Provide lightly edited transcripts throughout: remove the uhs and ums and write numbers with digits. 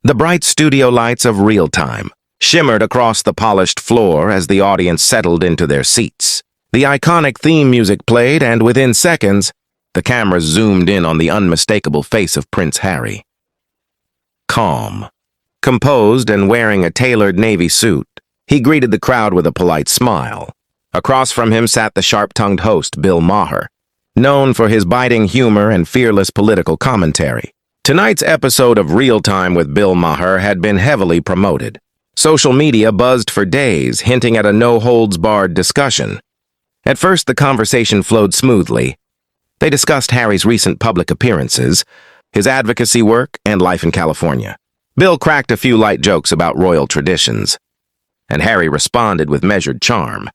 The bright studio lights of Real Time shimmered across the polished floor as the audience settled into their seats. The iconic theme music played, and within seconds, the cameras zoomed in on the unmistakable face of Prince Harry. Calm, composed and wearing a tailored navy suit, he greeted the crowd with a polite smile. Across from him sat the sharp-tongued host, Bill Maher, known for his biting humor and fearless political commentary. Tonight's episode of Real Time with Bill Maher had been heavily promoted. Social media buzzed for days, hinting at a no-holds-barred discussion. At first, the conversation flowed smoothly. They discussed Harry's recent public appearances, his advocacy work, and life in California. Bill cracked a few light jokes about royal traditions, and Harry responded with measured charm.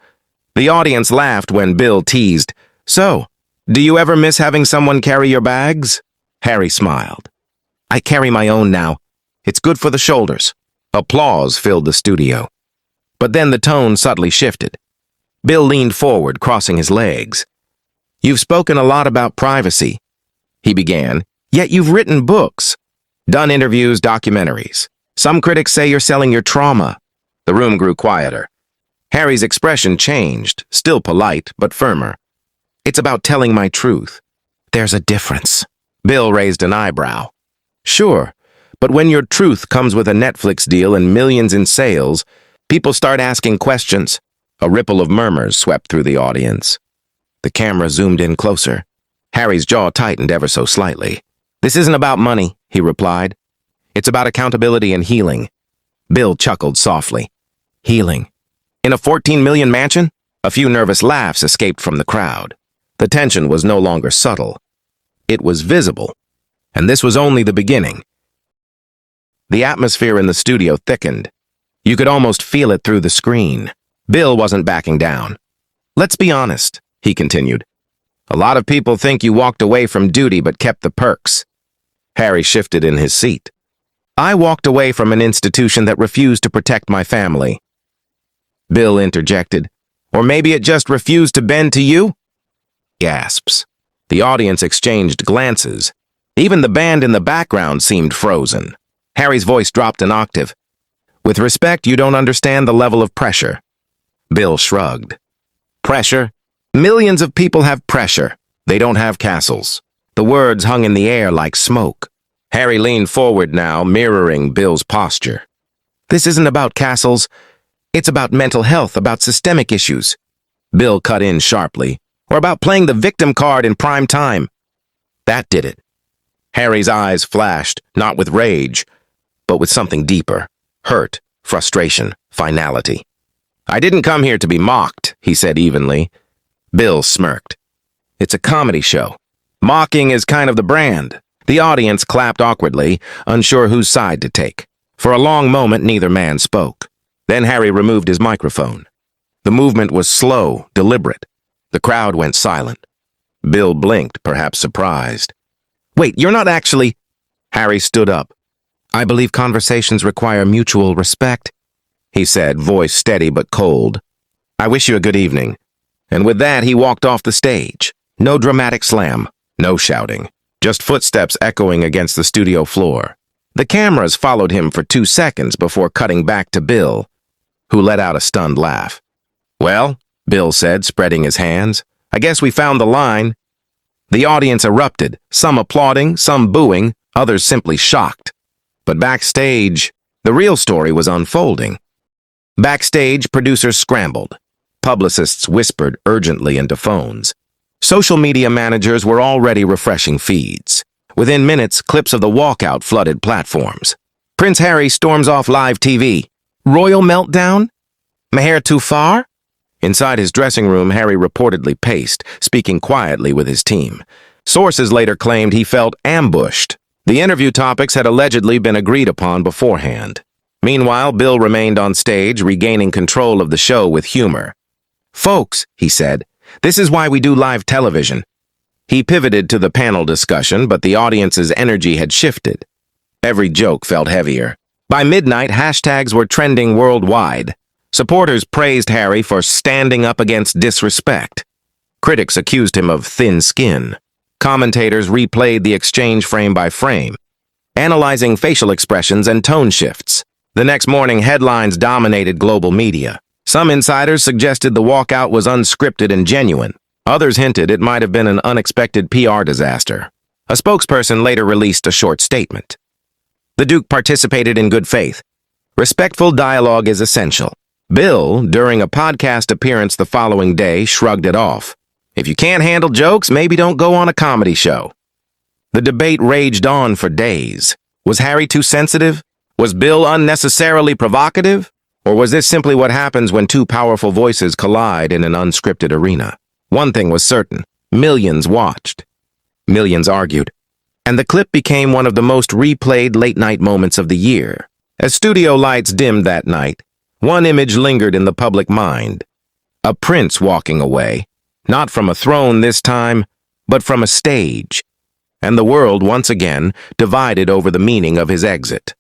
The audience laughed when Bill teased, "So, do you ever miss having someone carry your bags?" Harry smiled. "I carry my own now. It's good for the shoulders." Applause filled the studio. But then the tone subtly shifted. Bill leaned forward, crossing his legs. "You've spoken a lot about privacy," he began, "yet you've written books, done interviews, documentaries. Some critics say you're selling your trauma." The room grew quieter. Harry's expression changed, still polite, but firmer. "It's about telling my truth." "There's a difference." Bill raised an eyebrow. "Sure, but when your truth comes with a Netflix deal and millions in sales, people start asking questions." A ripple of murmurs swept through the audience. The camera zoomed in closer. Harry's jaw tightened ever so slightly. "This isn't about money," he replied. "It's about accountability and healing." Bill chuckled softly. "Healing? In a 14 million mansion?" A few nervous laughs escaped from the crowd. The tension was no longer subtle. It was visible. And this was only the beginning. The atmosphere in the studio thickened. You could almost feel it through the screen. Bill wasn't backing down. "Let's be honest," he continued. "A lot of people think you walked away from duty but kept the perks." Harry shifted in his seat. "I walked away from an institution that refused to protect my family." Bill interjected. "Or maybe it just refused to bend to you?" Gasps. The audience exchanged glances. Even the band in the background seemed frozen. Harry's voice dropped an octave. "With respect, you don't understand the level of pressure." Bill shrugged. "Pressure? Millions of people have pressure. They don't have castles." The words hung in the air like smoke. Harry leaned forward now, mirroring Bill's posture. "This isn't about castles. It's about mental health, about systemic issues." Bill cut in sharply. "Or about playing the victim card in prime time." That did it. Harry's eyes flashed, not with rage, but with something deeper. Hurt, frustration, finality. "I didn't come here to be mocked," he said evenly. Bill smirked. "It's a comedy show. Mocking is kind of the brand." The audience clapped awkwardly, unsure whose side to take. For a long moment, neither man spoke. Then Harry removed his microphone. The movement was slow, deliberate. The crowd went silent. Bill blinked, perhaps surprised. "Wait, you're not actually—" Harry stood up. "I believe conversations require mutual respect," he said, voice steady but cold. "I wish you a good evening." And with that, he walked off the stage. No dramatic slam, no shouting, just footsteps echoing against the studio floor. The cameras followed him for 2 seconds before cutting back to Bill, who let out a stunned laugh. "Well," Bill said, spreading his hands, "I guess we found the line." The audience erupted, some applauding, some booing, others simply shocked. But backstage, the real story was unfolding. Backstage, producers scrambled. Publicists whispered urgently into phones. Social media managers were already refreshing feeds. Within minutes, clips of the walkout flooded platforms. Prince Harry storms off live TV. Royal meltdown? Maher too far? Inside his dressing room, Harry reportedly paced, speaking quietly with his team. Sources later claimed he felt ambushed. The interview topics had allegedly been agreed upon beforehand. Meanwhile, Bill remained on stage, regaining control of the show with humor. "Folks," he said, "this is why we do live television." He pivoted to the panel discussion, but the audience's energy had shifted. Every joke felt heavier. By midnight, hashtags were trending worldwide. Supporters praised Harry for standing up against disrespect. Critics accused him of thin skin. Commentators replayed the exchange frame by frame. analyzing facial expressions and tone shifts. The next morning, headlines dominated global media. Some insiders suggested the walkout was unscripted and genuine. Others hinted it might have been an unexpected PR disaster. A spokesperson later released a short statement. The Duke participated in good faith. Respectful dialogue is essential. Bill, during a podcast appearance the following day, shrugged it off. If you can't handle jokes, maybe don't go on a comedy show. The debate raged on for days. Was Harry too sensitive? Was Bill unnecessarily provocative? Or was this simply what happens when two powerful voices collide in an unscripted arena? One thing was certain. Millions watched. Millions argued. And the clip became one of the most replayed late-night moments of the year. As studio lights dimmed that night, one image lingered in the public mind. A prince walking away, not from a throne this time, but from a stage. And the world once again divided over the meaning of his exit.